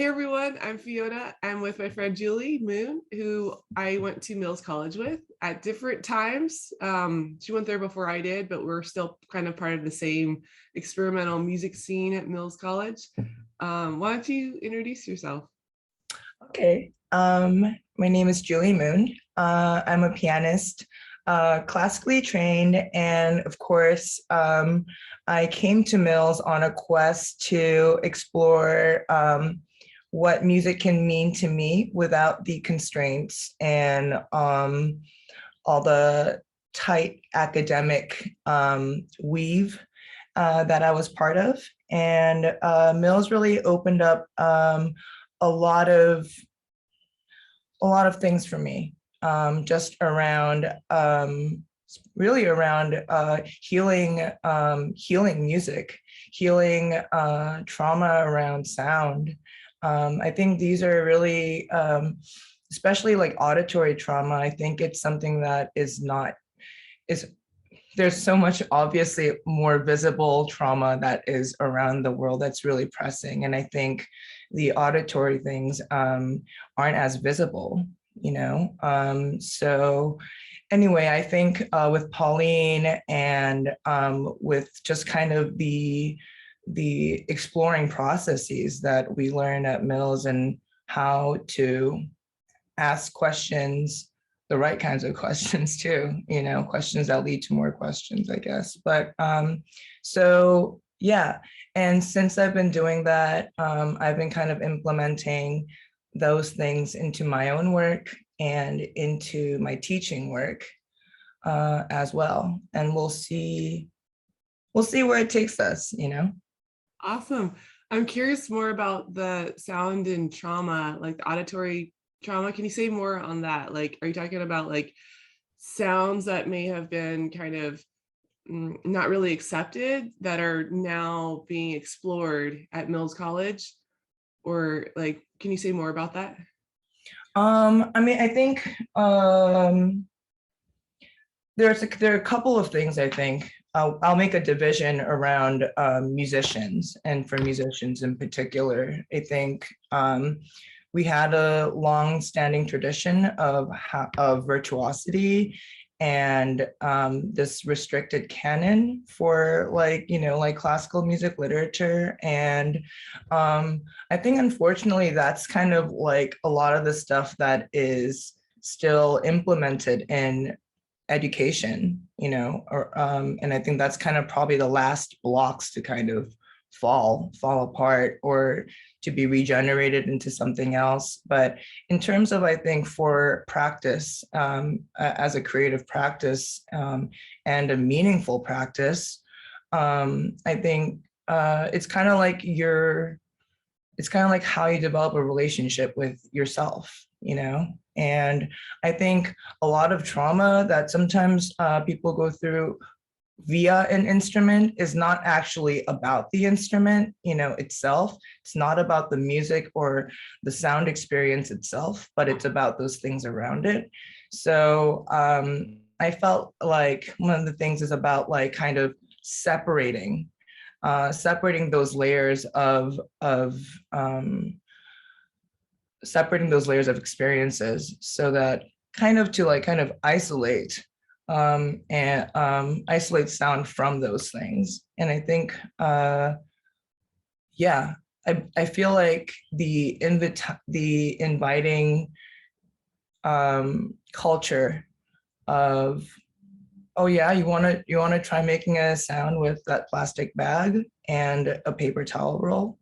Hey everyone, I'm Fiona. I'm with my friend Julie Moon, who I went to Mills College with at different times. She went there before I did, but we're still kind of part of the same experimental music scene at Mills College. Why don't you introduce yourself? Okay. My name is Julie Moon. I'm a pianist, classically trained, and of course, I came to Mills on a quest to explore what music can mean to me without the constraints and all the tight academic weave that I was part of. And Mills really opened up a lot of things for me, just around really around healing music, healing trauma around sound. I think these are really, especially like auditory trauma. I think it's something that is there's so much obviously more visible trauma that is around the world that's really pressing. And I think the auditory things aren't as visible, you know? So anyway, I think with Pauline and with just kind of the exploring processes that we learn at Mills and how to ask questions, the right kinds of questions too, you know, questions that lead to more questions, I guess. But so yeah, and since I've been doing that, I've been kind of implementing those things into my own work and into my teaching work as well. And we'll see where it takes us, you know? Awesome. I'm curious more about the sound and trauma, like the auditory trauma. Can you say more on that? Like, are you talking about like sounds that may have been kind of not really accepted that are now being explored at Mills College? Or like, can you say more about that? I mean, I think there are a couple of things I think. I'll make a division around musicians, and for musicians in particular, I think we had a long-standing tradition of virtuosity and this restricted canon for like, you know, like classical music literature. And I think unfortunately that's kind of like a lot of the stuff that is still implemented in education, you know, or and I think that's kind of probably the last blocks to kind of fall apart or to be regenerated into something else. But in terms of, I think for practice, as a creative practice and a meaningful practice, I think it's kind of like it's kind of like how you develop a relationship with yourself, you know? And I think a lot of trauma that sometimes people go through via an instrument is not actually about the instrument, you know, itself. It's not about the music or the sound experience itself, but it's about those things around it. So I felt like one of the things is about like kind of separating those layers of separating those layers of experiences so that kind of to like kind of isolate and isolate sound from those things. And I think yeah, I feel like the inviting culture of, oh yeah, you want to try making a sound with that plastic bag and a paper towel roll.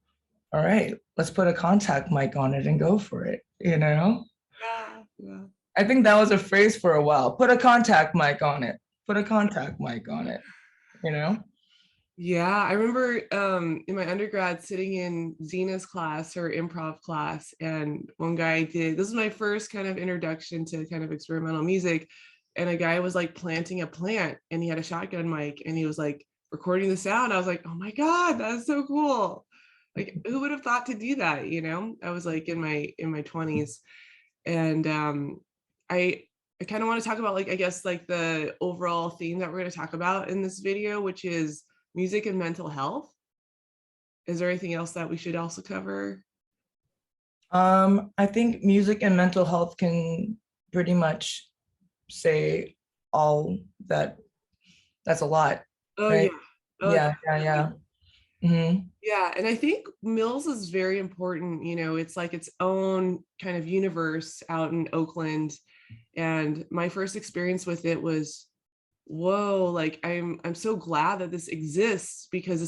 All right, let's put a contact mic on it and go for it, you know? Yeah, yeah. I think that was a phrase for a while. Put a contact mic on it. Put a contact mic on it, you know? Yeah, I remember in my undergrad sitting in Zena's class, her improv class, and one guy did, this is my first kind of introduction to kind of experimental music, and a guy was like planting a plant and he had a shotgun mic and he was like recording the sound. I was like, oh my God, that's so cool. Like who would have thought to do that, you know? I was like in my 20s. And I I kind of want to talk about like I guess like the overall theme that we're going to talk about in this video, which is music and mental health. Is there anything else that we should also cover? I think music and mental health can pretty much say all that. That's a lot, Oh yeah. right? Oh, Yeah. Hmm. yeah, and I think Mills is very important. It's like its own kind of universe out in Oakland. And my first experience with it was, whoa, like I'm so glad that this exists, because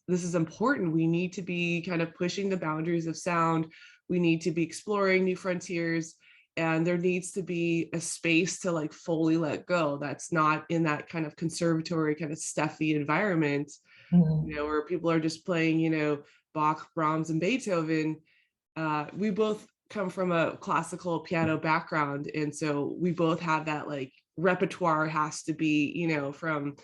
this is important. We need to be kind of pushing the boundaries of sound. We need to be exploring new frontiers, and there needs to be a space to like fully let go that's not in that kind of conservatory kind of stuffy environment, Hmm. where people are just playing, Bach, Brahms, and Beethoven. We both come from a classical piano background, and so we both have that like repertoire has to be, from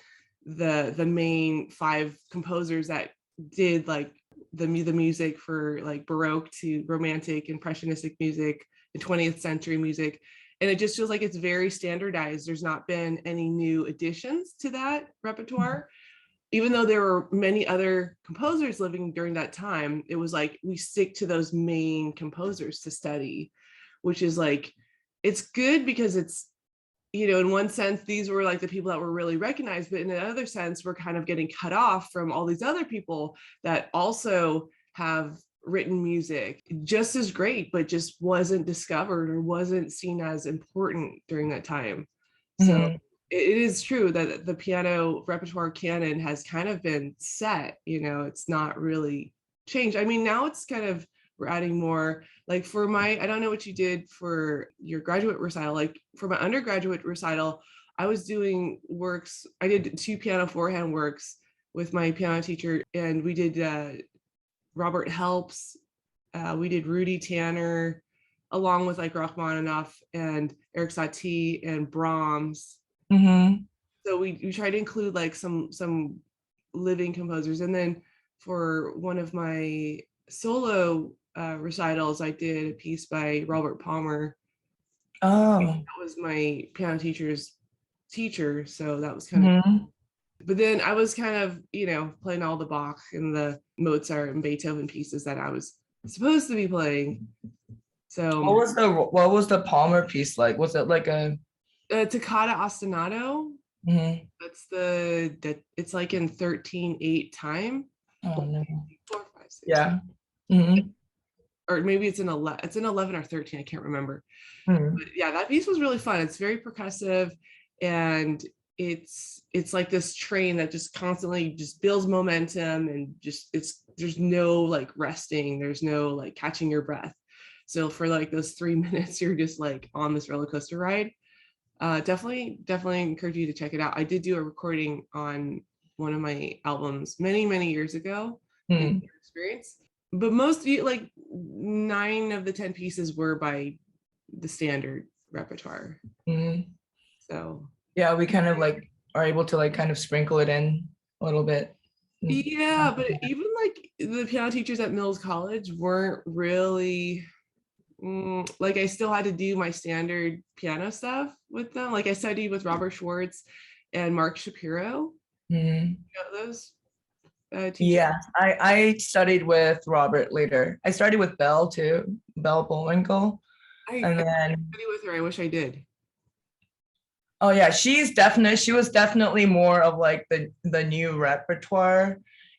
the main five composers that did like the music for like Baroque to Romantic, Impressionistic music, the 20th century music. And it just feels like it's very standardized. There's not been any new additions to that repertoire, even though there were many other composers living during that time. It was like we stick to those main composers to study, which is like, it's good because it's, in one sense, these were like the people that were really recognized, but in another sense, we're kind of getting cut off from all these other people that also have written music just as great, but just wasn't discovered or wasn't seen as important during that time. So Hmm. it is true that the piano repertoire canon has kind of been set, it's not really changed. I mean, now it's kind of, we're adding more, like for my, I don't know what you did for your graduate recital, like for my undergraduate recital, I was doing works, I did two piano forehand works with my piano teacher, and we did Robert Helps, we did Rudy Tanner, along with like Rachmaninoff and Eric Satie and Brahms. Hmm. So we try to include like some living composers. And then for one of my solo recitals, I did a piece by Robert Palmer. Oh. That was my piano teacher's teacher, so that was kind of, Hmm. but then I was kind of, playing all the Bach and the Mozart and Beethoven pieces that I was supposed to be playing. So What was the Palmer piece like? Was it like a? Toccata Ostinato, Mhm. that's that it's like in 13/8 time. Oh no. 4, 5, 6, Yeah. Hmm. or maybe it's in 11 or 13, I can't remember. But Hmm. yeah, that piece was really fun. It's very percussive, and it's like this train that just constantly just builds momentum, and just there's no like resting, there's no like catching your breath. So for like those 3 minutes, you're just like on this roller coaster ride. Definitely encourage you to check it out. I did do a recording on one of my albums many years ago in Hmm. experience, but most, like 9 of the 10 pieces were by the standard repertoire. Hmm. So Yeah, we kind of like are able to like kind of sprinkle it in a little bit. Mm. yeah, but even like the piano teachers at Mills College weren't really, like I still had to do my standard piano stuff with them. Like I studied with Robert Schwartz and Mark Shapiro. Mhm. Those teachers. Yeah, I studied with Robert later. I started with Belle too, Belle Bullwinkle, I and then studied with her. I wish I did. oh yeah, she was definitely more of like the new repertoire,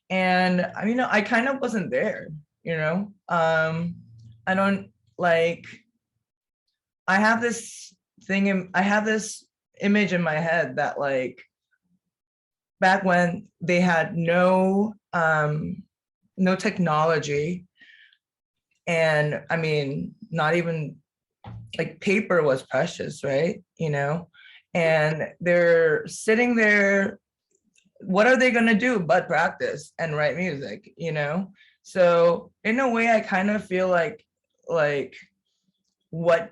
and I mean I kind of wasn't there, you know. I don't like I have this image in my head that like back when they had no technology, and I mean not even like paper was precious, right? And they're sitting there, what are they going to do but practice and write music? So in a way I kind of feel like what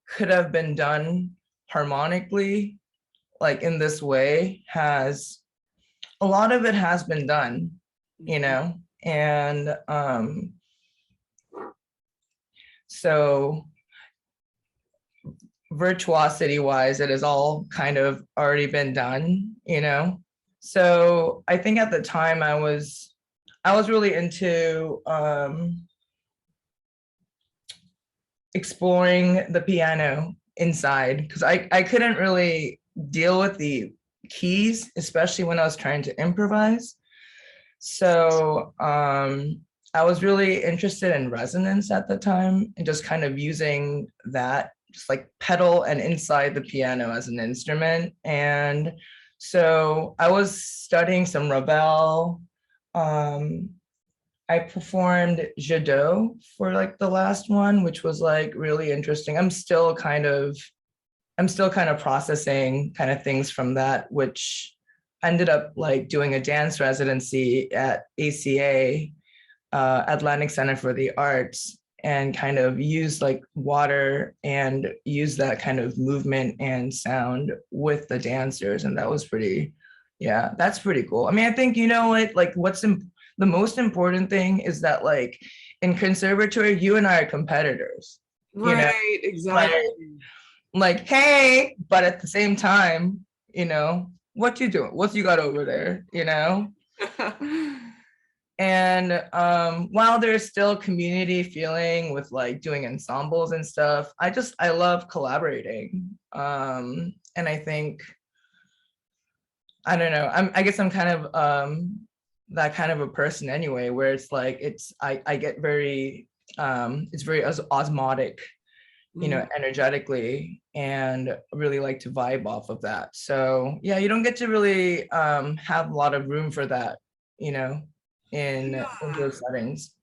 could have been done harmonically like in this way has a lot of it has been done. And so virtuosity wise it has all kind of already been done. So I think at the time I was really into exploring the piano inside, because I couldn't really deal with the keys, especially when I was trying to improvise. So I was really interested in resonance at the time and just kind of using that, just like pedal and inside the piano as an instrument. And so I was studying some Ravel. I performed Jadot for like the last one, which was like really interesting. I'm still kind of processing kind of things from that, which ended up like doing a dance residency at ACA, Atlantic Center for the Arts, and kind of use like water and use that kind of movement and sound with the dancers. And that was pretty, yeah, that's pretty cool. I mean, I think, like the most important thing is that like in conservatory, you and I are competitors, Right, like, exactly. hey, but at the same time, what you doing? What you got over there, And while there's still community feeling with like doing ensembles and stuff, I love collaborating. And I think, I don't know, I guess I'm kind of that kind of a person anyway, where it's like I get very it's very osmotic, energetically, and really like to vibe off of that. So yeah, you don't get to really have a lot of room for that, in Yeah. those settings.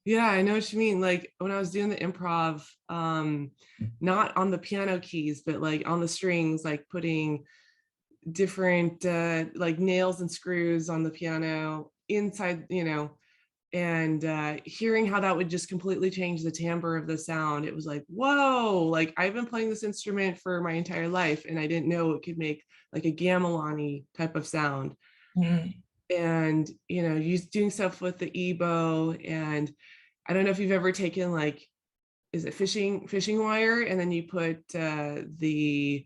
Yeah, I know what you mean. Like when I was doing the improv, not on the piano keys, but like on the strings, like putting different like nails and screws on the piano inside, and hearing how that would just completely change the timbre of the sound. It was like, whoa, like I've been playing this instrument for my entire life and I didn't know it could make like a gamelan type of sound. Mhm. And you doing stuff with the ebo, and I don't know if you've ever taken like, is it fishing wire, and then you put the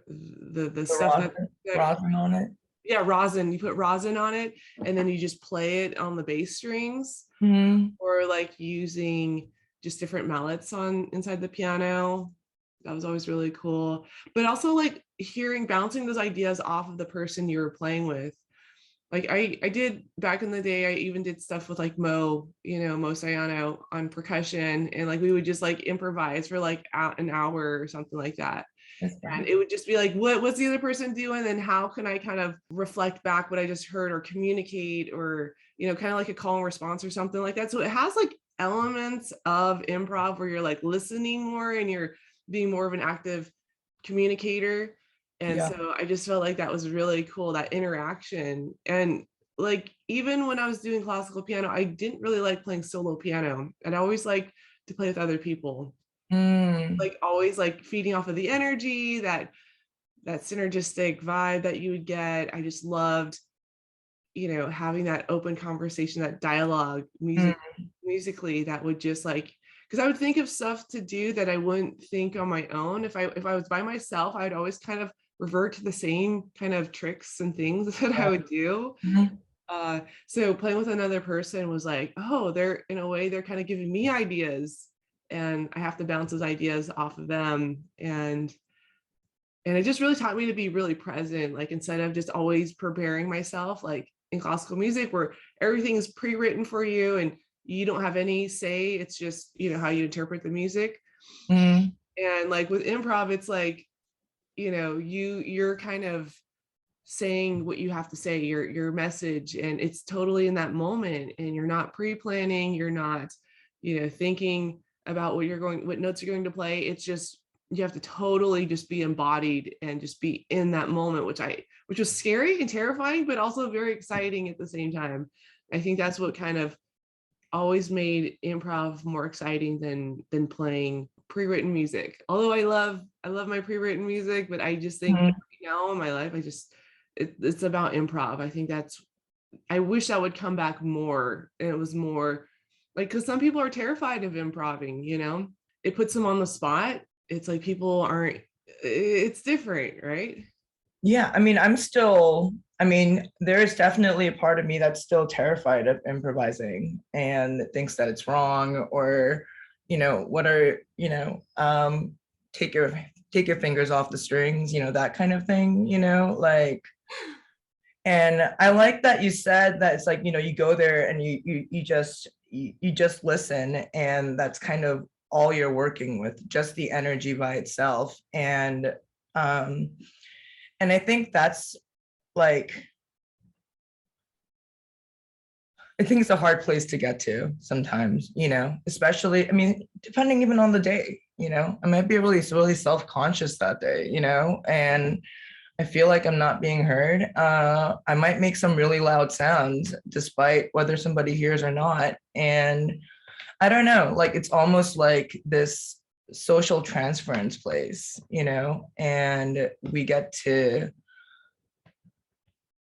The stuff that rosin on it. yeah, rosin, you put rosin on it and then you just play it on the bass strings, Mhm. or like using just different mallets on inside the piano. That was always really cool. But also like bouncing those ideas off of the person you were playing with. Like I did back in the day, I even did stuff with like Mo Sayano on percussion, and like we would just like improvise for like an hour or something like that. That's And fun. it would just be like, what's the other person doing? And how can I kind of reflect back what I just heard, or communicate, or, kind of like a call and response or something like that. So it has like elements of improv where you're like listening more and you're being more of an active communicator. And Yeah. so I just felt like that was really cool, that interaction. And like, even when I was doing classical piano, I didn't really like playing solo piano. And I always like to play with other people, Mm. like always like feeding off of the energy, that synergistic vibe that you would get. I just loved, having that open conversation, that dialogue, Mm. musically, that would just like, because I would think of stuff to do that I wouldn't think on my own. If I was by myself, I would always kind of revert to the same kind of tricks and things that I Yeah. would do. Mhm. So playing with another person was like, oh, they're in a way they're kind of giving me ideas, and I have to bounce those ideas off of them. And it just really taught me to be really present, like instead of just always preparing myself, like in classical music where everything is pre-written for you and you don't have any say. It's just, how you interpret the music. Mm. And like with improv, it's like, you're kind of saying what you have to say, your message, and it's totally in that moment, and you're not pre-planning, you're not thinking about what notes you're going to play. It's just, you have to totally just be embodied and just be in that moment, which was scary and terrifying, but also very exciting at the same time. I think that's what kind of always made improv more exciting than playing pre-written music. Although I love my pre-written music, but I just think Mhm. right now in my life, it's about improv. I think I wish that would come back more, and it was more like, because some people are terrified of improving, it puts them on the spot. It's like people aren't, it's different, right? Yeah, I mean, there is definitely a part of me that's still terrified of improvising and thinks that it's wrong, or, what are, take your fingers off the strings, that kind of thing, like, and I like that you said that it's like, you go there and you just listen, and that's kind of all you're working with, just the energy by itself. And I think that's like, I think it's a hard place to get to sometimes, especially, I mean, depending even on the day, I might be really, really self-conscious that day, and I feel like I'm not being heard. I might make some really loud sounds despite whether somebody hears or not. And I don't know, like, it's almost like this social transference place, and we get to,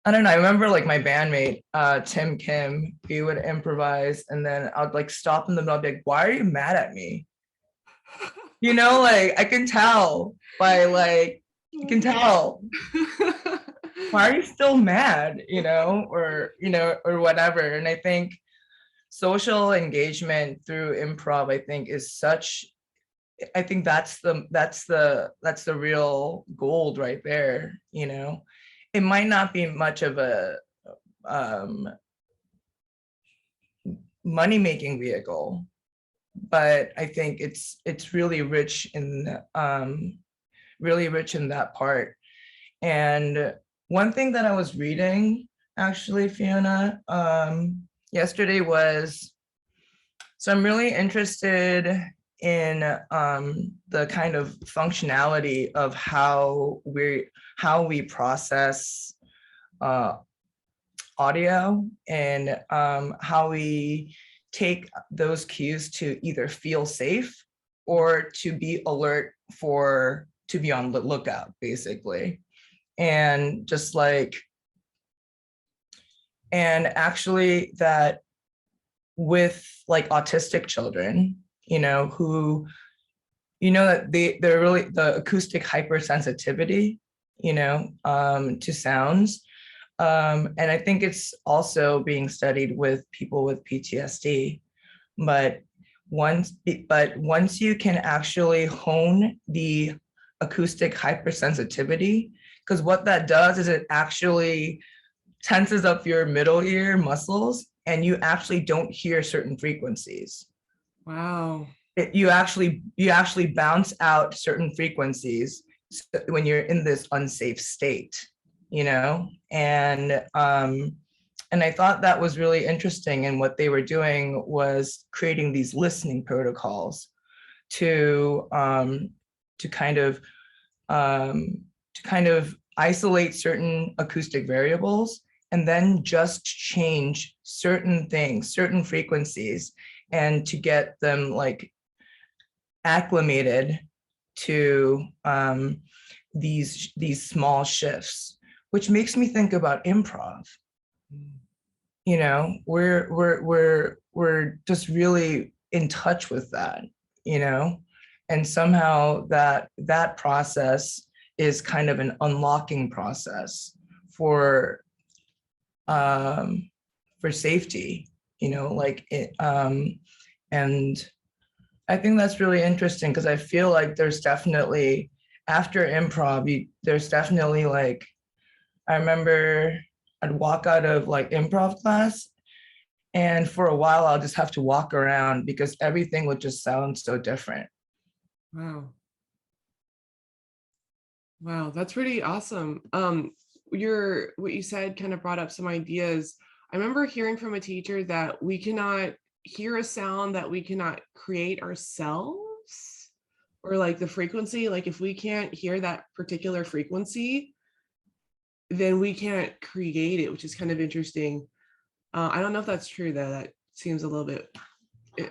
I don't know. I remember like my bandmate, Tim Kim, he would improvise, and then I'd like stop in the middle, I'd be like, why are you mad at me? Like I can tell by like, you can tell. Why are you still mad? Or whatever. And I think social engagement through improv, I think, is such, I think that's the real gold right there. It might not be much of a money-making vehicle, but I think it's really rich in that part. And one thing that I was reading, actually, Fiona, yesterday was, so I'm really interested in the kind of functionality of how we process audio, and how we take those cues to either feel safe or to be alert, to be on the lookout, basically. And just like, and actually that with like autistic children, who, that they're really the acoustic hypersensitivity, to sounds. And I think it's also being studied with people with PTSD. But once you can actually hone the acoustic hypersensitivity, because what that does is it actually tenses up your middle ear muscles, and you actually don't hear certain frequencies. Wow. You actually bounce out certain frequencies when you're in this unsafe state, and I thought that was really interesting. And what they were doing was creating these listening protocols to kind of isolate certain acoustic variables, and then just change certain things, certain frequencies, and to get them like acclimated to these small shifts, which makes me think about improv. We're just really in touch with that, and somehow that process is kind of an unlocking process for safety, like it, and I think that's really interesting, because I feel like there's definitely, after improv, there's definitely like, I remember I'd walk out of like improv class, and for a while I'll just have to walk around because everything would just sound so different. Wow. Wow, that's pretty awesome. What you said kind of brought up some ideas. I remember hearing from a teacher that we cannot hear a sound that we cannot create ourselves, or like the frequency, like if we can't hear that particular frequency, then we can't create it, which is kind of interesting. I don't know if that's true though. That seems a little bit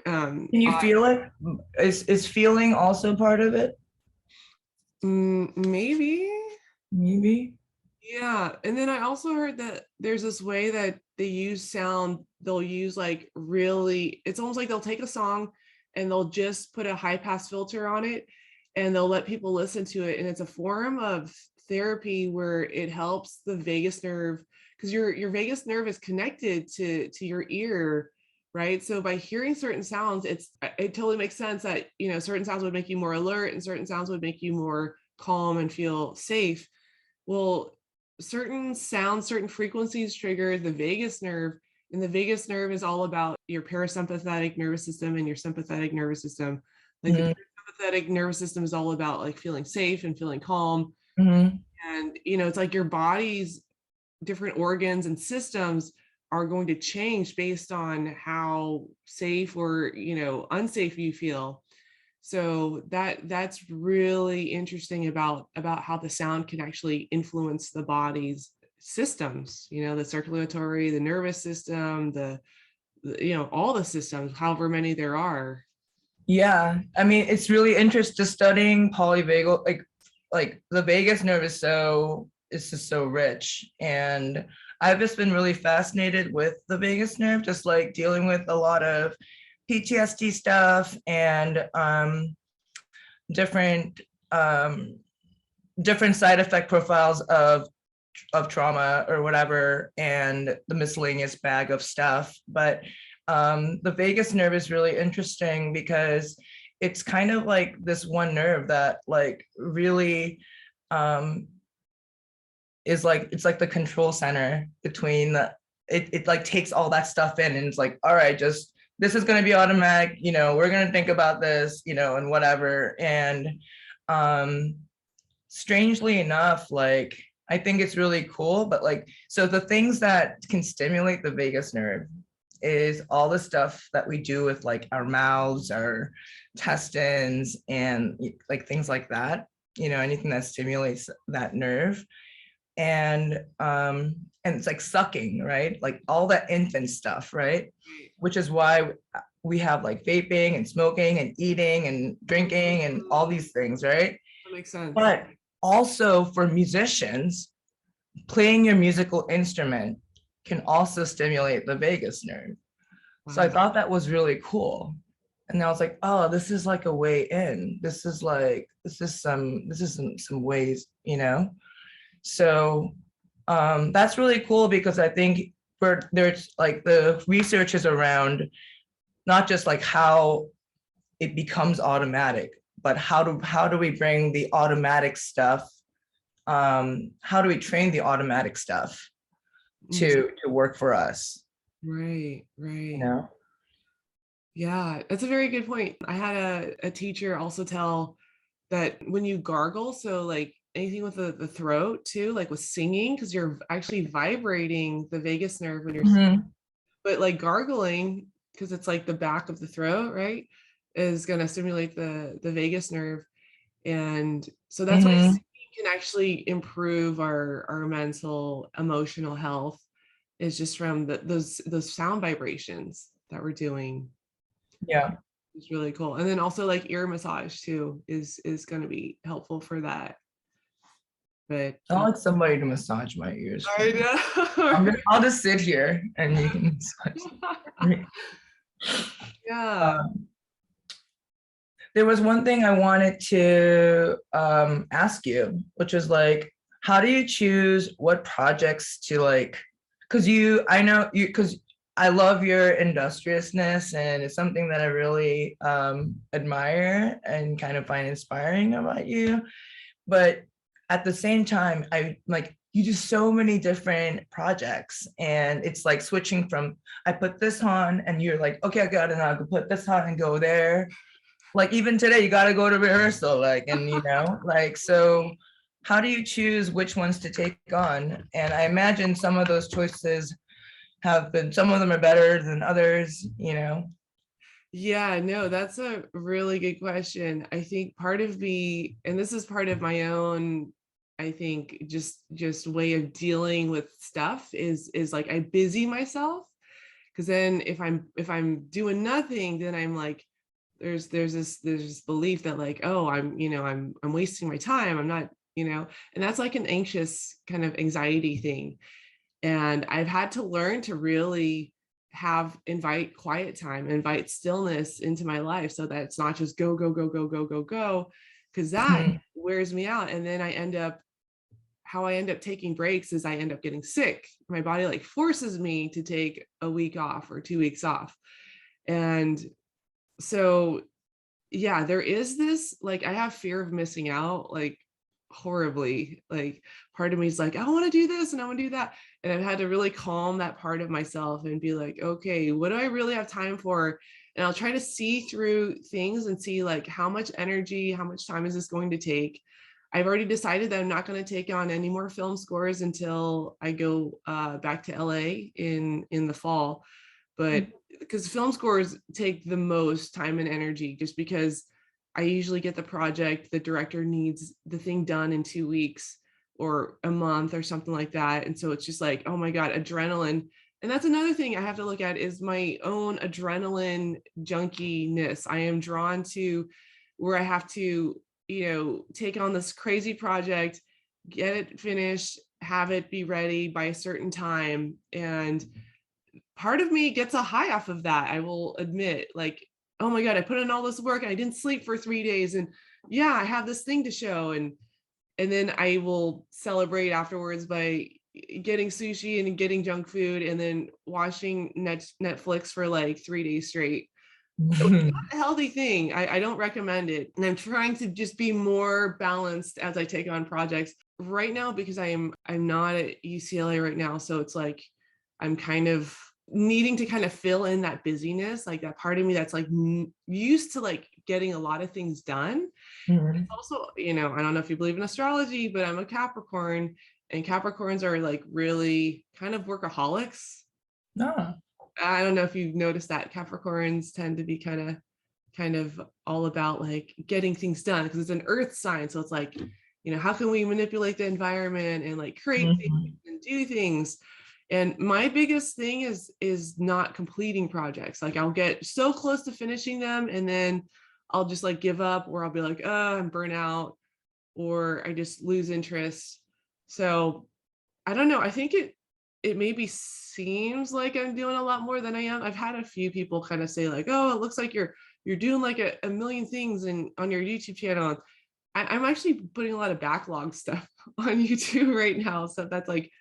Can you feel it? Is feeling also part of it? Maybe. Yeah. And then I also heard that there's this way that they use sound. They'll use like really, it's almost like they'll take a song and they'll just put a high pass filter on it, and they'll let people listen to it. And it's a form of therapy where it helps the vagus nerve, because your vagus nerve is connected to your ear. right? So by hearing certain sounds, it totally makes sense that, you know, certain sounds would make you more alert and certain sounds would make you more calm and feel safe. Well, certain sounds, certain frequencies trigger the vagus nerve, and the vagus nerve is all about your parasympathetic nervous system and your sympathetic nervous system. Like the Mhm. parasympathetic nervous system is all about like feeling safe and feeling calm. Mhm. And, you know, it's like your body's different organs and systems are going to change based on how safe or, you know, unsafe you feel. So that's really interesting about how the sound can actually influence the body's systems, you know, the circulatory, the nervous system, you know, all the systems, however many there are. Yeah, I mean, it's really interesting studying polyvagal, like the vagus nerve is just so rich, and I've just been really fascinated with the vagus nerve, just like dealing with a lot of PTSD stuff and different um, different side effect profiles of trauma or whatever, and the miscellaneous bag of stuff. But the vagus nerve is really interesting because it's kind of like this one nerve that like really is like, it's like the control center between it like takes all that stuff in and it's like, all right, just this is going to be automatic, you know, we're going to think about this, you know, and whatever. And um strangely enough, like I think it's really cool, but like, so the things that can stimulate the vagus nerve is all the stuff that we do with like our mouths, our intestines, and like things like that, you know, anything that stimulates that nerve. And it's like sucking, right? Like all that infant stuff, right? Which is why we have like vaping and smoking and eating and drinking and all these things, right? That makes sense. But also for musicians, playing your musical instrument can also stimulate the vagus nerve. So I Wow. thought that was really cool. And I was like, oh, this is like a way in. This is some ways, you know? So that's really cool because I think there's like the research is around not just like how it becomes automatic, but how do we bring the automatic stuff? How do we train the automatic stuff to work for us? Right, You right. know? Yeah, that's a very good point. I had a teacher also tell that when you gargle, so like anything with the throat too, like with singing, because you're actually vibrating the vagus nerve when you're, Mhm. but like gargling, because it's like the back of the throat, right, is going to stimulate the vagus nerve. And so that's why Mhm. singing can actually improve our mental, emotional health, is just from those sound vibrations that we're doing. Yeah. It's really cool. And then also like ear massage too is going to be helpful for that. But I like somebody to massage my ears for I me. know. I'll just sit here and you can massage me. Yeah. There was one thing I wanted to ask you, which is like, how do you choose what projects to like, because I know you, because I love your industriousness and it's something that I really admire and kind of find inspiring about you. But at the same time, I like, you do so many different projects and it's like switching from, I put this on and you're like, okay, I got it now, I can put this on and go there. Like even today, you got to go to rehearsal, like, and you know, like, so how do you choose which ones to take on? And I imagine some of those choices some of them are better than others, you know? Yeah, no, that's a really good question. I think part of me, and this is part of my own, I think just way of dealing with stuff is like I busy myself, because then if I'm doing nothing, then I'm like there's this belief that like, oh, I'm wasting my time, I'm not, and that's like an anxious kind of anxiety thing. And I've had to learn to really invite quiet time, invite stillness into my life, so that it's not just go go go go go go go, because that Mhm. wears me out. And then I end up how I end up taking breaks is I end up getting sick. My body like forces me to take a week off or 2 weeks off. And so, yeah, there is this, like, I have fear of missing out, like horribly. Like part of me is like, I want to do this and I want to do that. And I've had to really calm that part of myself and be like, okay, what do I really have time for? And I'll try to see through things and see like how much energy, how much time is this going to take? I've already decided that I'm not going to take on any more film scores until I go back to LA in the fall. But because film scores take the most time and energy, just because I usually get the project, the director needs the thing done in 2 weeks or a month or something like that. And so it's just like, oh my God, adrenaline. And that's another thing I have to look at is my own adrenaline junkiness. I am drawn to where I have to, take on this crazy project, get it finished, have it be ready by a certain time. And part of me gets a high off of that. I will admit, like, oh my God, I put in all this work and I didn't sleep for 3 days. And yeah, I have this thing to show. And then I will celebrate afterwards by getting sushi and getting junk food and then watching Netflix for like 3 days straight. It's not a healthy thing. I don't recommend it. And I'm trying to just be more balanced as I take on projects right now, because I'm not at UCLA right now. So it's like, I'm kind of needing to kind of fill in that busyness, like that part of me that's like used to like getting a lot of things done. It's also, I don't know if you believe in astrology, but I'm a Capricorn, and Capricorns are like really kind of workaholics. No. I don't know if you've noticed that Capricorns tend to be kind of all about like getting things done because it's an earth sign. So it's like, how can we manipulate the environment and like create things and do things? And my biggest thing is not completing projects. Like I'll get so close to finishing them and then I'll just like give up, or I'll be like, oh, I'm burnt out, or I just lose interest. So I don't know. I think it maybe seems like I'm doing a lot more than I am. I've had a few people kind of say like, oh, it looks like you're doing like a million things on your YouTube channel. I'm actually putting a lot of backlog stuff on YouTube right now. So that's like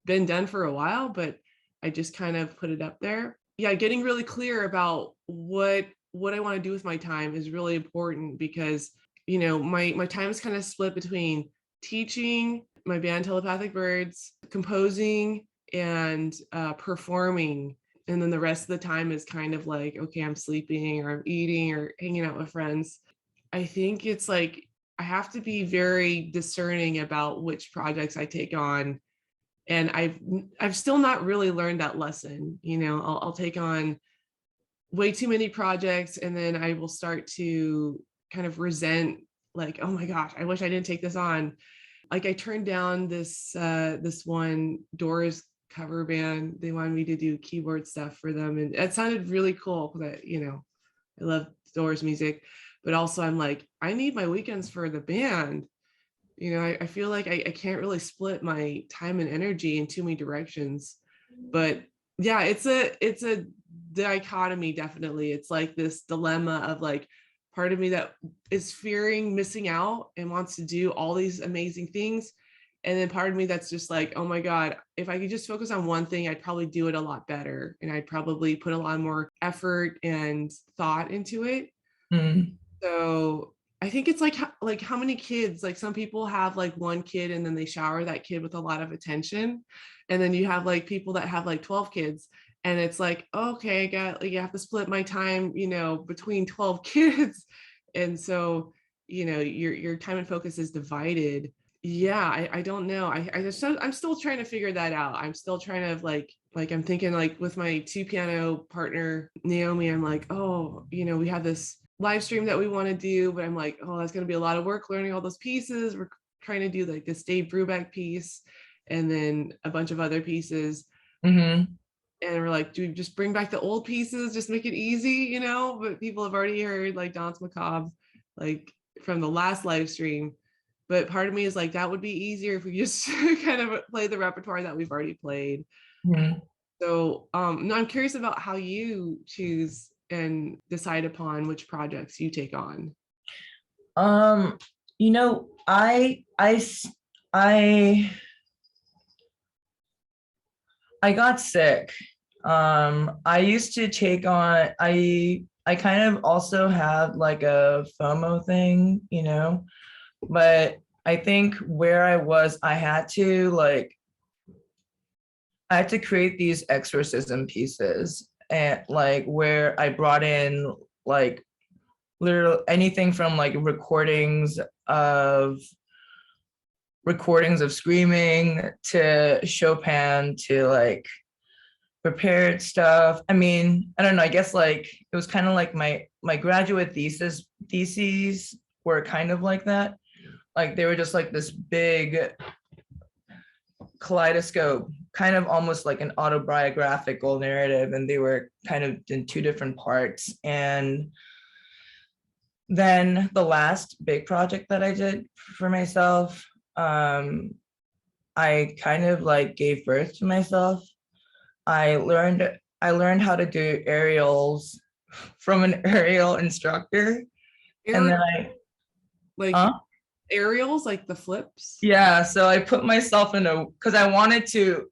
been done for a while, but I just kind of put it up there. Yeah, getting really clear about what I want to do with my time is really important because, my time is kind of split between teaching my band Telepathic Birds, composing, and performing. And then the rest of the time is kind of like, okay, I'm sleeping or I'm eating or hanging out with friends. I think it's like I have to be very discerning about which projects I take on. And I've still not really learned that lesson. I'll take on way too many projects and then I will start to kind of resent, like, oh my gosh, I wish I didn't take this on. Like I turned down this one Doors cover band. They wanted me to do keyboard stuff for them, and it sounded really cool because I love Doors music, but also I'm like, I need my weekends for the band. I feel like I can't really split my time and energy in too many directions. But yeah, it's a dichotomy, definitely. It's like this dilemma of like part of me that is fearing missing out and wants to do all these amazing things. And then part of me that's just like, oh my God, if I could just focus on one thing, I'd probably do it a lot better. And I'd probably put a lot more effort and thought into it. So I think it's like how many kids, like some people have like one kid and then they shower that kid with a lot of attention. And then you have like people that have like 12 kids and it's like, okay, I got like, you have to split my time, between 12 kids. And so, your time and focus is divided. Yeah, I don't know. I'm still trying to figure that out. I'm still trying to like I'm thinking like with my 2 piano partner, Naomi, I'm like, oh, we have this live stream that we want to do, but I'm like, oh, that's going to be a lot of work learning all those pieces. We're trying to do like this Dave Brubeck piece and then a bunch of other pieces. And we're like, do we just bring back the old pieces, just make it easy, but people have already heard like Danse Macabre, like from the last live stream. But part of me is like, that would be easier if we just kind of play the repertoire that we've already played. So no, I'm curious about how you choose and decide upon which projects you take on. I I got sick. I used to take on, I kind of also had like a FOMO thing, you know, but I think where I was, I had to create these exorcism pieces, and like where I brought in like literally anything from like recordings of screaming to Chopin to like prepared stuff. I mean, I don't know, I guess like it was kind of like my graduate theses were kind of like that. Like they were just like this big kaleidoscope, kind of almost like an autobiographical narrative, and they were kind of in two different parts. And then the last big project that I did for myself, I kind of like gave birth to myself. I learned how to do aerials from an aerial instructor. And then Aerial, like huh? aerials, like the flips. Yeah, so I put myself because I wanted to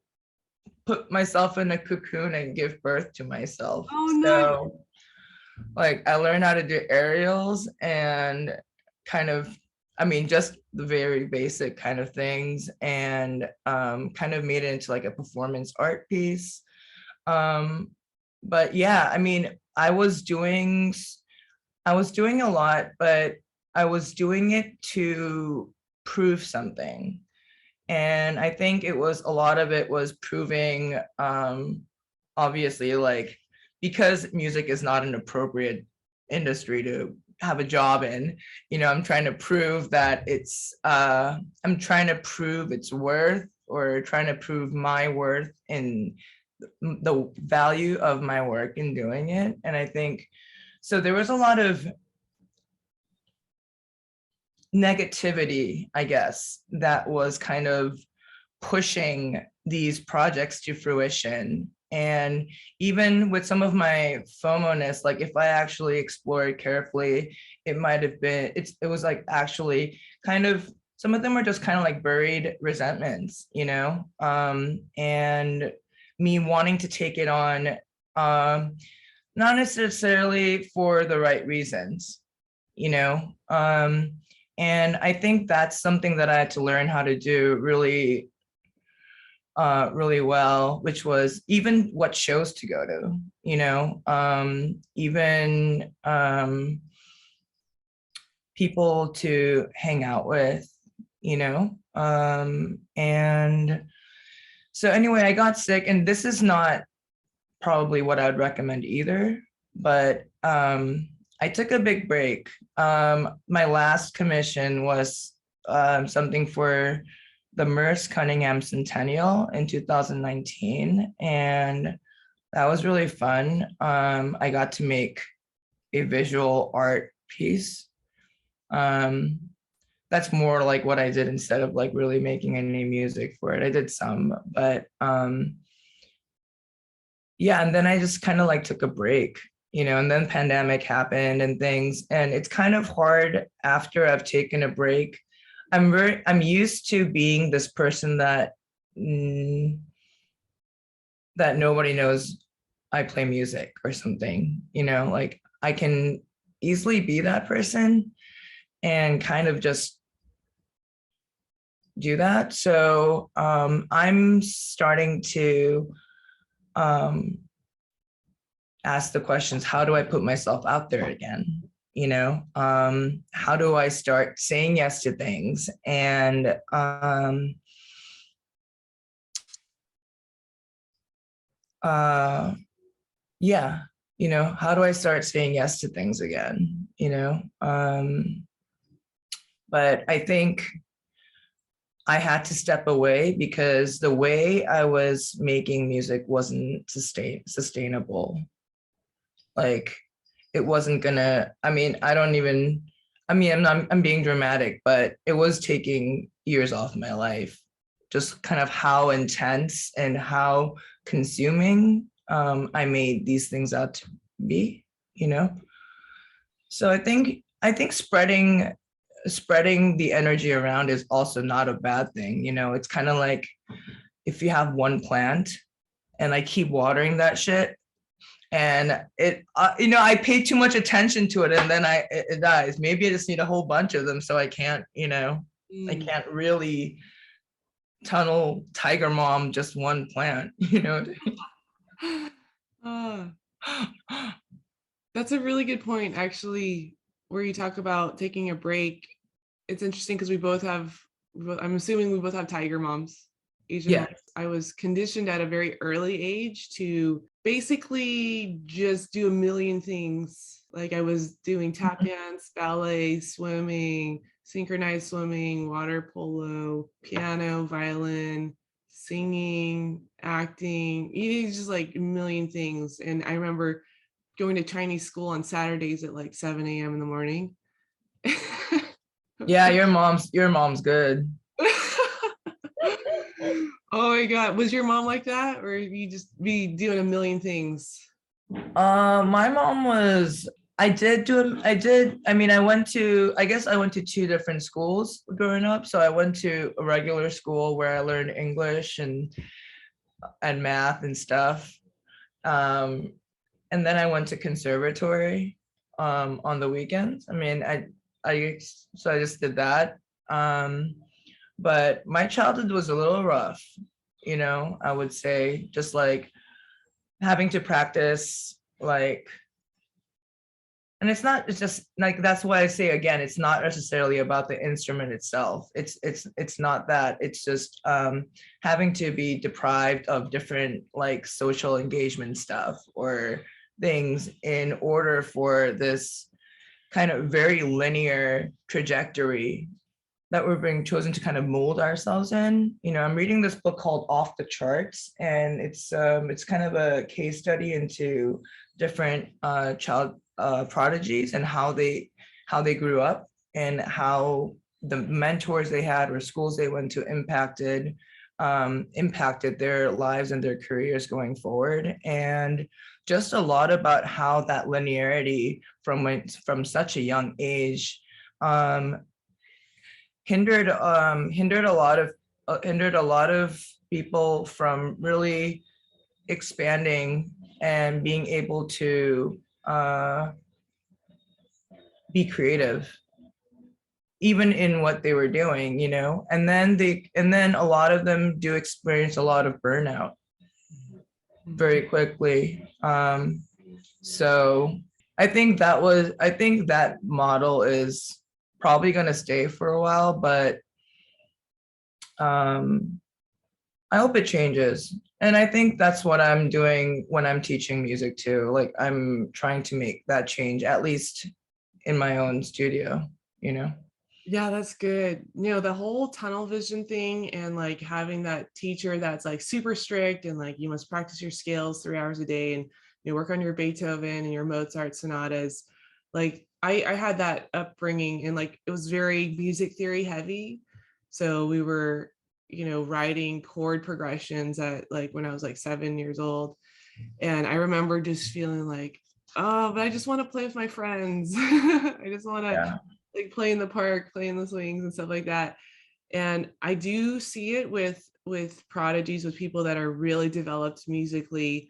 put myself in a cocoon and give birth to myself. Oh, nice. So like I learned how to do aerials and kind of, I mean, just the very basic kind of things, and kind of made it into like a performance art piece. But yeah, I mean, I was doing a lot, but I was doing it to prove something. And I think it was a lot of it was proving, obviously, like, because music is not an appropriate industry to have a job in, you know, I'm trying to prove that I'm trying to prove its worth, or trying to prove my worth in the value of my work in doing it. And I think, so there was a lot of negativity, I guess, that was kind of pushing these projects to fruition. And even with some of my FOMO-ness, like if I actually explored carefully, it might have been, it was like actually kind of, some of them were just kind of like buried resentments, you know? And me wanting to take it on, not necessarily for the right reasons, you know? And I think that's something that I had to learn how to do really, really well, which was even what shows to go to, you know, even people to hang out with, you know. And so anyway, I got sick, and this is not probably what I'd recommend either, but I took a big break. My last commission was something for the Merce Cunningham Centennial in 2019, and that was really fun. I got to make a visual art piece. That's more like what I did instead of like really making any music for it. I did some, but yeah, and then I just kind of like took a break, you know, and then pandemic happened and things, and it's kind of hard after I've taken a break. I'm used to being this person that that nobody knows I play music or something, you know, like I can easily be that person and kind of just do that. So I'm starting to ask the questions, how do I put myself out there again? You know, how do I start saying yes to things? And yeah, you know, how do I start saying yes to things again? You know, but I think I had to step away because the way I was making music wasn't sustainable. Like it wasn't gonna, I mean, I'm being dramatic, but it was taking years off my life. Just kind of how intense and how consuming I made these things out to be, you know? So I think spreading spreading the energy around is also not a bad thing. You know, it's kind of like if you have one plant and I keep watering that shit, and it you know, I pay too much attention to it, and then it dies. Maybe I just need a whole bunch of them, so I can't, you know, I can't really tunnel tiger mom just one plant, you know. Ah, that's a really good point, actually, where you talk about taking a break. It's interesting because we both have, I'm assuming we both have tiger moms, Asian Yeah. moms. I was conditioned at a very early age to basically just do a million things. Like I was doing tap dance, ballet, swimming, synchronized swimming, water polo, piano, violin, singing, acting, just like a million things. And I remember going to Chinese school on Saturdays at like 7 a.m. in the morning. Yeah, your mom's good. Oh my God. Was your mom like that? Or you just be doing a million things? My mom was, I mean, I guess I went to two different schools growing up. So I went to a regular school where I learned English and math and stuff. Um, and then I went to conservatory on the weekends. I mean, so I just did that. But my childhood was a little rough, you know, I would say, just like having to practice, like, and it's just like, that's why I say again, it's not necessarily about the instrument itself. It's not that. It's just having to be deprived of different like social engagement stuff or things in order for this kind of very linear trajectory that we're being chosen to kind of mold ourselves in. You know, I'm reading this book called Off the Charts, and it's kind of a case study into different child prodigies and how they grew up and how the mentors they had or schools they went to impacted their lives and their careers going forward. And just a lot about how that linearity from such a young age hindered a lot of people from really expanding and being able to be creative even in what they were doing, you know. And then a lot of them do experience a lot of burnout very quickly. So I think that model is probably going to stay for a while, but I hope it changes. And I think that's what I'm doing when I'm teaching music too. Like I'm trying to make that change, at least in my own studio, you know? Yeah, that's good. The whole tunnel vision thing and like having that teacher that's like super strict and like you must practice your scales 3 hours a day and work on your Beethoven and your Mozart sonatas. Like I had that upbringing and like it was very music theory heavy. So we were, writing chord progressions at like when I was like 7 years old. And I remember just feeling like, oh, but I just want to play with my friends. I just want to Yeah. like play in the park, play in the swings and stuff like that. And I do see it with prodigies, with people that are really developed musically.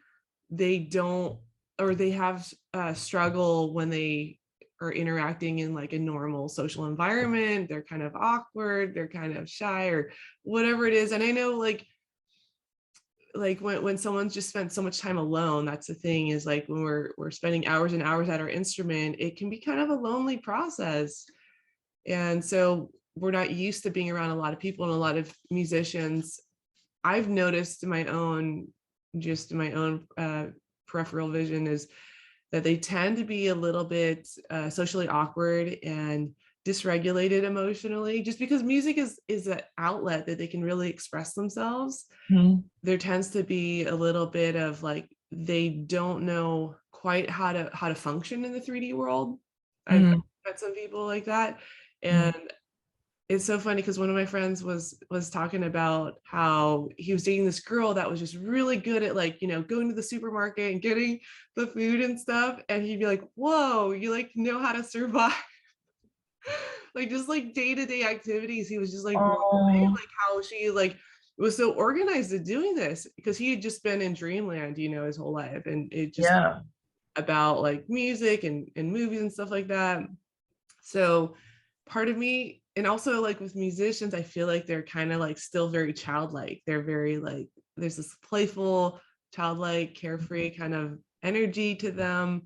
They don't, or they have struggle when they are interacting in like a normal social environment. They're kind of awkward, they're kind of shy or whatever it is. And I know like when someone's just spent so much time alone, that's the thing, is like when we're spending hours and hours at our instrument, it can be kind of a lonely process. And so we're not used to being around a lot of people and a lot of musicians. I've noticed in my own peripheral vision is that they tend to be a little bit socially awkward and dysregulated emotionally, just because music is an outlet that they can really express themselves. Mhm. There tends to be a little bit of like they don't know quite how to function in the 3D world. I've Mhm. met some people like that. Mhm. And it's so funny because one of my friends was talking about how he was dating this girl that was just really good at like, going to the supermarket and getting the food and stuff. And he'd be like, whoa, you like know how to survive. like just like day-to-day activities. He was just like blown away, Oh, like how she like was so organized at doing this, because he had just been in dreamland, his whole life, and it just yeah. about like music and movies and stuff like that. So part of me, and also like with musicians, I feel like they're kind of like still very childlike. They're very like, there's this playful, childlike, carefree kind of energy to them,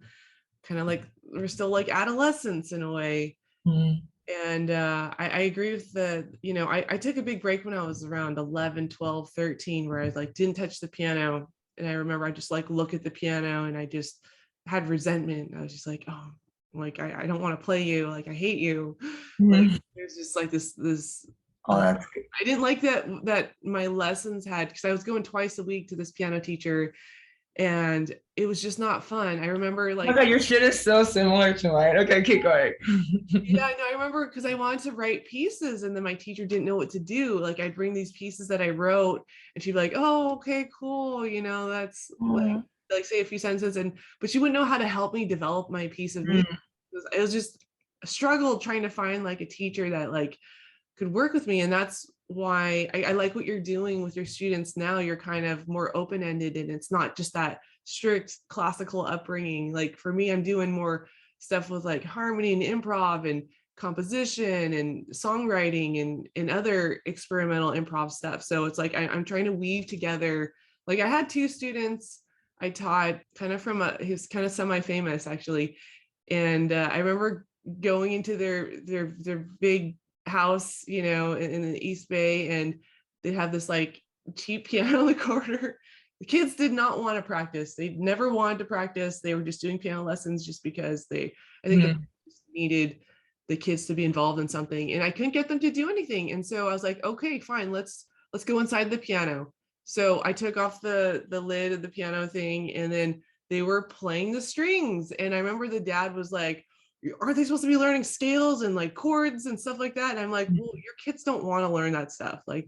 kind of like we're still like adolescents in a way. Mm. And I agree with I took a big break when I was around 11, 12, 13, where I like didn't touch the piano. And I remember I just like look at the piano and I just had resentment. I was just like, oh, like I don't want to play you, like I hate you. Like Mm. there's just like this Oh, uh, that's good. I didn't like that my lessons had, because I was going twice a week to this piano teacher, and it was just not fun. I remember Oh my like, God, your shit is so similar to mine. Okay, keep going. yeah, no, I remember because I wanted to write pieces and then my teacher didn't know what to do. Like I'd bring these pieces that I wrote and she'd be like, oh, okay, cool. That's Oh. like say a few sentences, but she wouldn't know how to help me develop my piece of music. Mm. It was just a struggle trying to find like a teacher that like could work with me. And that's why I like what you're doing with your students now. You're kind of more open-ended and it's not just that strict classical upbringing. Like for me, I'm doing more stuff with like harmony and improv and composition and songwriting and other experimental improv stuff. So it's like I'm trying to weave together. Like I had two students I taught kind of from he's kind of semi-famous actually. And I remember going into their big house, in the East Bay, and they have this like cheap piano in the corner. The kids did not want to practice. They never wanted to practice. They were just doing piano lessons just because I think the Mm. parents needed the kids to be involved in something, and I couldn't get them to do anything. And so I was like, okay, fine, let's go inside the piano. So I took off the lid of the piano thing, and then they were playing the strings. And I remember the dad was like, aren't they supposed to be learning scales and like chords and stuff like that? And I'm like, well, your kids don't want to learn that stuff. Like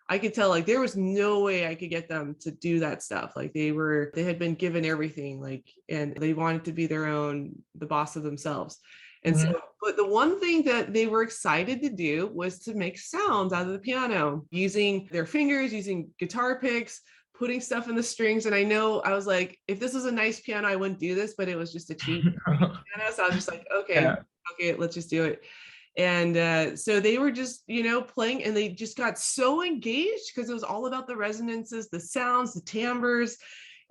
I could tell like there was no way I could get them to do that stuff. Like they had been given everything, like, and they wanted to be the boss of themselves. And so, Mm. but the one thing that they were excited to do was to make sounds out of the piano using their fingers, using guitar picks, putting stuff in the strings. And I know I was like, if this was a nice piano, I wouldn't do this, but it was just a cheap piano. So I was just like, Yeah. okay, let's just do it. And so they were just, playing, and they just got so engaged because it was all about the resonances, the sounds, the timbres,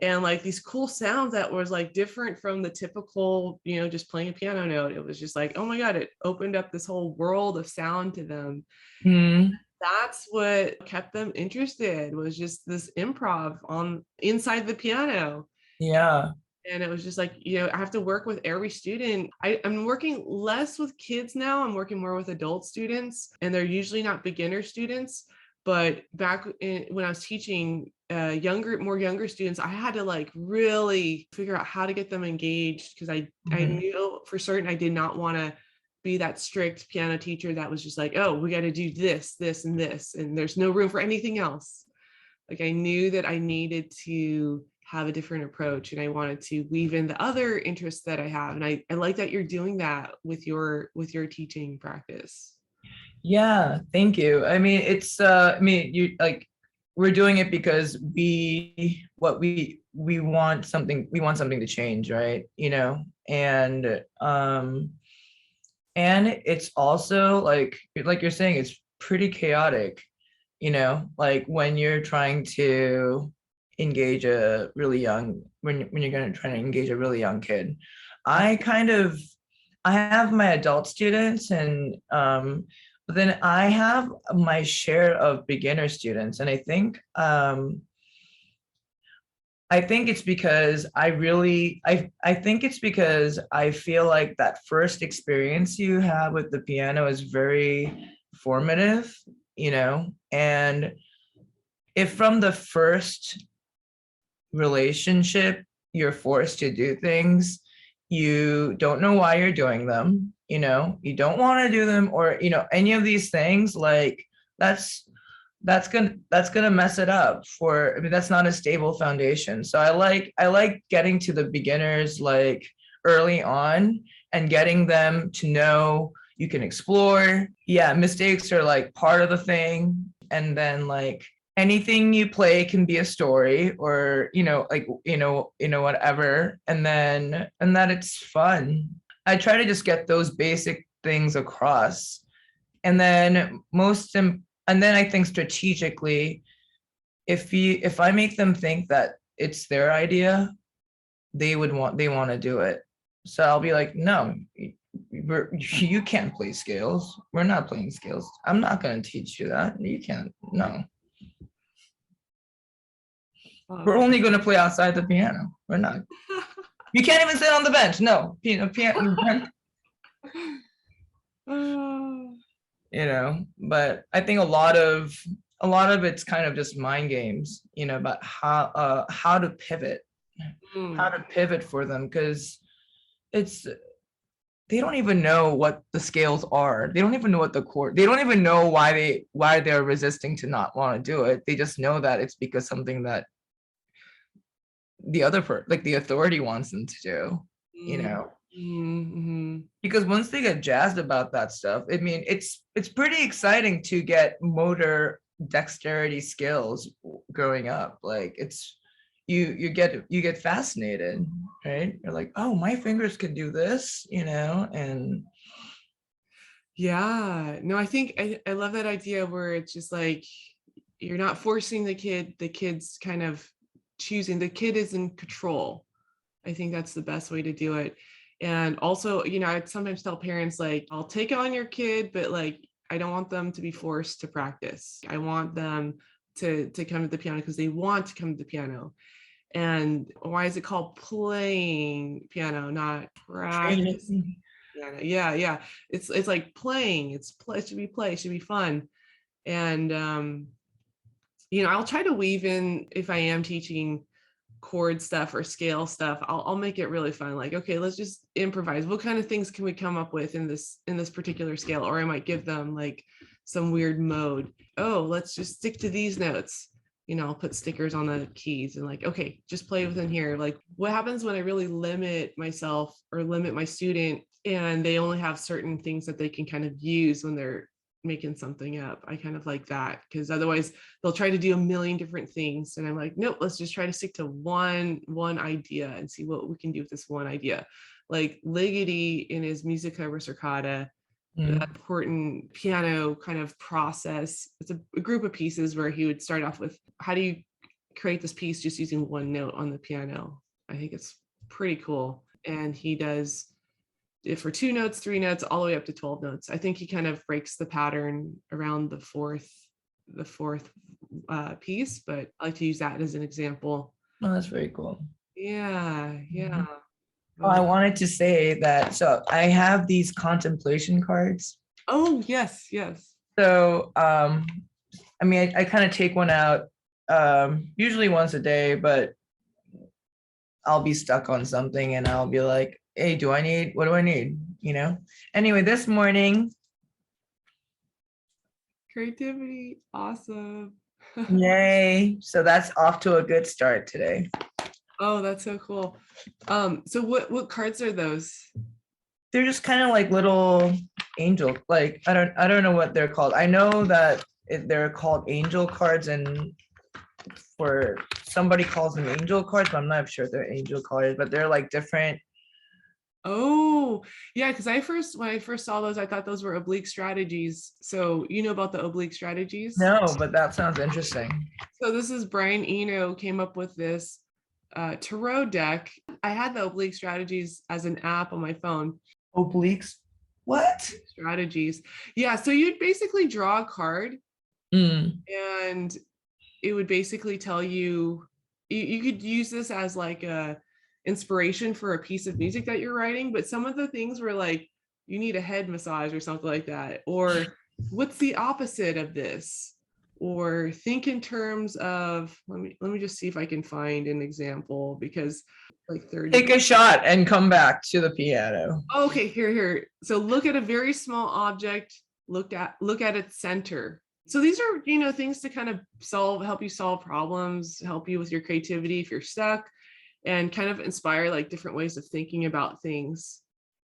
and like these cool sounds that was like different from the typical, just playing a piano note. It was just like, oh my God, it opened up this whole world of sound to them. Mm. That's what kept them interested, was just this improv on inside the piano. Yeah. And it was just like, I have to work with every student. I'm working less with kids now. I'm working more with adult students, and they're usually not beginner students. But when I was teaching more younger students, I had to like really figure out how to get them engaged, because I Mhm. knew for certain I did not want to be that strict piano teacher that was just like, oh, we got to do this, this, and this, and there's no room for anything else. Like I knew that I needed to have a different approach, and I wanted to weave in the other interests that I have. And I like that you're doing that with your teaching practice. Yeah, thank you. I mean, you like we're doing it because we want something to change, right? And it's also like you're saying, it's pretty chaotic, like when you're trying to engage a really young when you're going to try to engage a really young kid. I kind of I have my adult students, and but then I have my share of beginner students, and I think it's because I think it's because I feel like that first experience you have with the piano is very formative, and if from the first relationship you're forced to do things, you don't know why you're doing them, you don't want to do them, or any of these things, like that's that's gonna mess it up for, I mean, that's not a stable foundation. So I like getting to the beginners like early on and getting them to know, you can explore. Yeah, mistakes are like part of the thing. And then like anything you play can be a story, or like whatever. And that it's fun. I try to just get those basic things across. And then and then I think strategically, if I make them think that it's their idea, they want to do it. So I'll be like, no, you can't play scales. We're not playing scales. I'm not going to teach you that. You can't. No. We're only going to play outside the piano. We're not. You can't even sit on the bench. No. Piano. But I think a lot of it's kind of just mind games, about how to pivot. How to pivot for them, because they don't even know what the scales are. They don't even know what the chord. They don't even know why they're resisting to not want to do it. They just know that it's because something that the the authority wants them to do. Because once they get jazzed about that stuff, I mean, it's pretty exciting to get motor dexterity skills growing up. Like it's you get fascinated, right? You're like, oh, my fingers can do this, and yeah, no, I think I love that idea where it's just like you're not forcing the kid's kind of choosing. The kid is in control. I think that's the best way to do it. And also, I sometimes tell parents, like, I'll take it on your kid, but like I don't want them to be forced to practice. I want them to come to the piano because they want to come to the piano. And why is it called playing piano, not practicing piano? Yeah. It's like playing. It should be play. It should be fun. And I'll try to weave in, if I am teaching chord stuff or scale stuff, I'll make it really fun. Like, okay, let's just improvise. What kind of things can we come up with in this particular scale? Or I might give them like some weird mode. Oh, let's just stick to these notes. I'll put stickers on the keys and like, okay, just play within here. Like, what happens when I really limit myself or limit my student and they only have certain things that they can kind of use when they're making something up? I kind of like that, because otherwise they'll try to do a million different things. And I'm like, nope, let's just try to stick to one idea and see what we can do with this one idea. Like Ligeti in his Musica Ricercata, that important piano kind of process. It's a group of pieces where he would start off with, how do you create this piece just using one note on the piano? I think it's pretty cool. And he does it for 2 notes, 3 notes, all the way up to 12 notes. I think he kind of breaks the pattern around the fourth piece, but I like to use that as an example. Oh, that's very cool. Yeah. Oh, I wanted to say that, so I have these contemplation cards. Oh, yes. So, I mean, I kind of take one out usually once a day, but I'll be stuck on something and I'll be like, hey, what do I need? Anyway, this morning. Creativity, awesome. Yay. So that's off to a good start today. Oh, that's so cool. So what cards are those? They're just kind of like little angel, like I don't know what they're called. I know that they're called angel cards, and for somebody calls them angel cards, but I'm not sure if they're angel cards, but they're like different. Oh, yeah, because when I first saw those, I thought those were oblique strategies. So you know about the oblique strategies? No, but that sounds interesting. So this is Brian Eno came up with this tarot deck. I had the oblique strategies as an app on my phone. Obliques? What? Strategies. Yeah, so you'd basically draw a card and it would basically tell you could use this as like a inspiration for a piece of music that you're writing, but some of the things were like, you need a head massage or something like that, or what's the opposite of this, or think in terms of, let me just see if I can find an example, because like 30. Take a shot and come back to the piano. Okay, here. So look at a very small object, look at its center. So these are, things to kind of help you solve problems, help you with your creativity if you're stuck, and kind of inspire like different ways of thinking about things.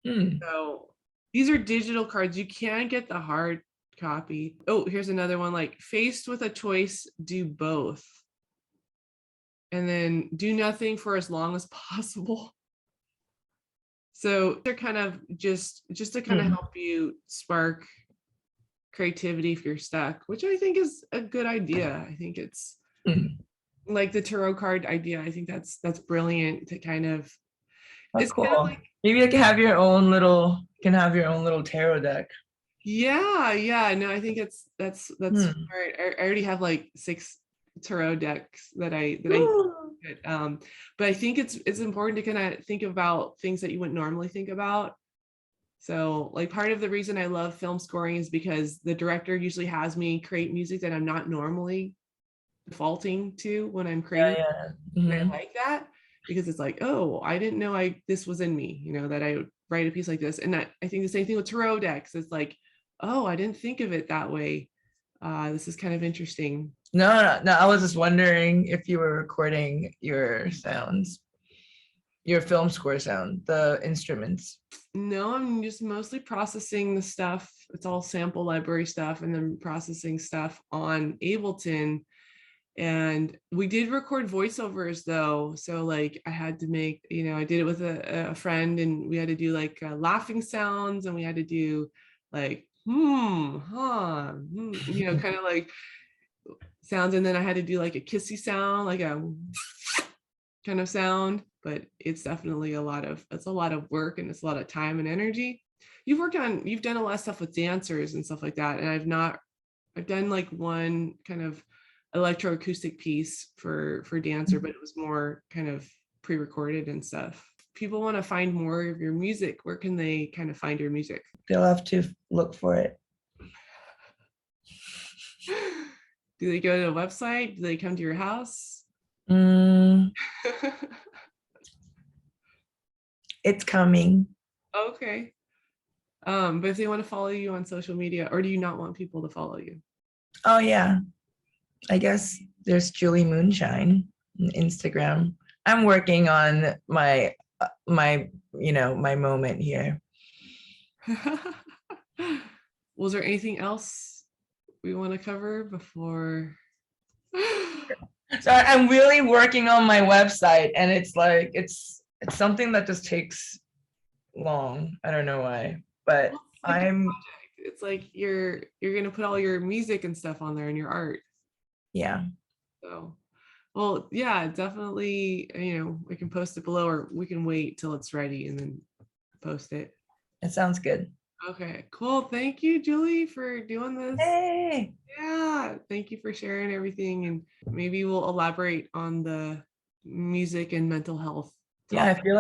So These are digital cards. You can get the hard copy. Oh, here's another one, like faced with a choice, do both. And then do nothing for as long as possible. So they're kind of just to kind of help you spark creativity if you're stuck, which I think is a good idea. I think it's like the tarot card idea. I think that's brilliant to kind of, That's it's cool. kind of like, maybe you can have your own little tarot deck. Yeah. No, I think that's smart. I already have like 6 tarot decks that I but I think it's important to kind of think about things that you wouldn't normally think about. So like part of the reason I love film scoring is because the director usually has me create music that I'm not normally defaulting to when I'm creating. And I like that because it's like, oh, I didn't know this was in me, that I would write a piece like this. And that I think the same thing with tarot decks. It's like, oh, I didn't think of it that way. This is kind of interesting. No, I was just wondering if you were recording your sounds, your film score sound, the instruments. No, I'm just mostly processing the stuff. It's all sample library stuff and then processing stuff on Ableton. And we did record voiceovers though. So like I had to make, I did it with a friend, and we had to do like laughing sounds, and we had to do like, kind of like sounds. And then I had to do like a kissy sound, like a kind of sound, but it's definitely a lot of work, and it's a lot of time and energy. You've done a lot of stuff with dancers and stuff like that. And I've done like one kind of electroacoustic piece for dancer, but it was more kind of pre-recorded and stuff. People want to find more of your music. Where can they kind of find your music? They'll have to look for it. Do they go to a website? Do they come to your house? It's coming. Okay. But if they want to follow you on social media, or do you not want people to follow you? Oh yeah. I guess there's Julie Moonshine on Instagram. I'm working on my moment here. Was there anything else we want to cover before? So I'm really working on my website, and it's like it's something that just takes long. I don't know why, but it's like you're gonna put all your music and stuff on there and your art. Yeah. So, well, yeah, definitely, we can post it below, or we can wait till it's ready and then post it. It sounds good. Okay, cool. Thank you, Julie, for doing this. Hey. Yeah, thank you for sharing everything, and maybe we'll elaborate on the music and mental health. Yeah, I feel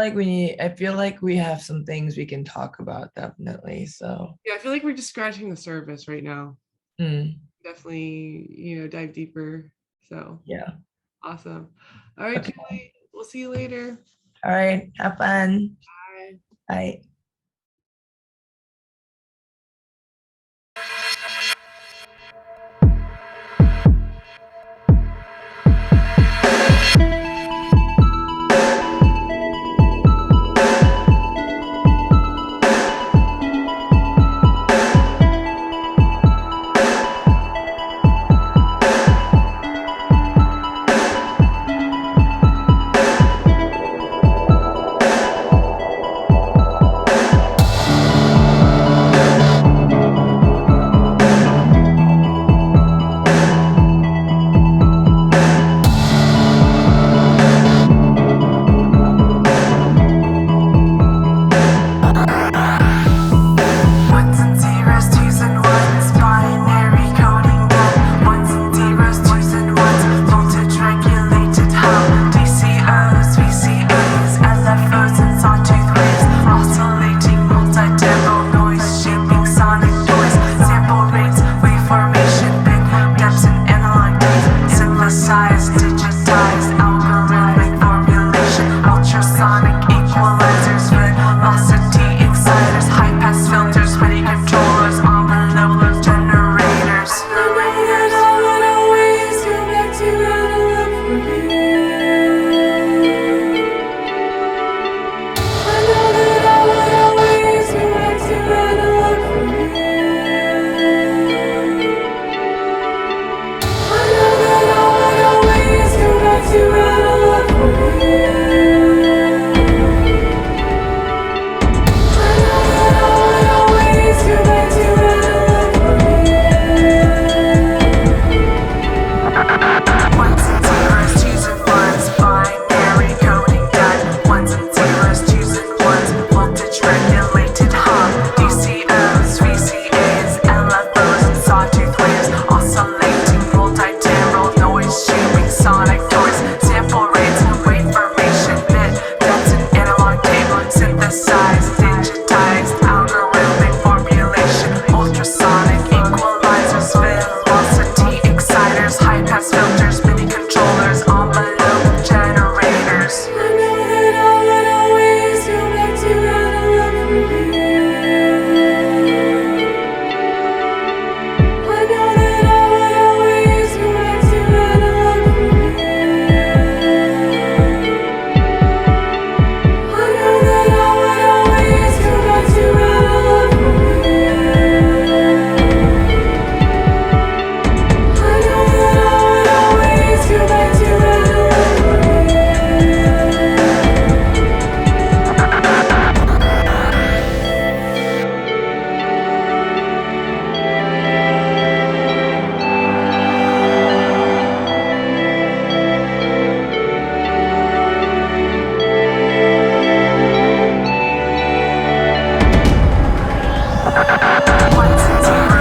like we have some things we can talk about, definitely. So yeah, I feel like we're just scratching the surface right now. Definitely, dive deeper. So yeah. Awesome. All right, okay. Julie, we'll see you later. All right, have fun. Bye. Bye. 1, 2, 3.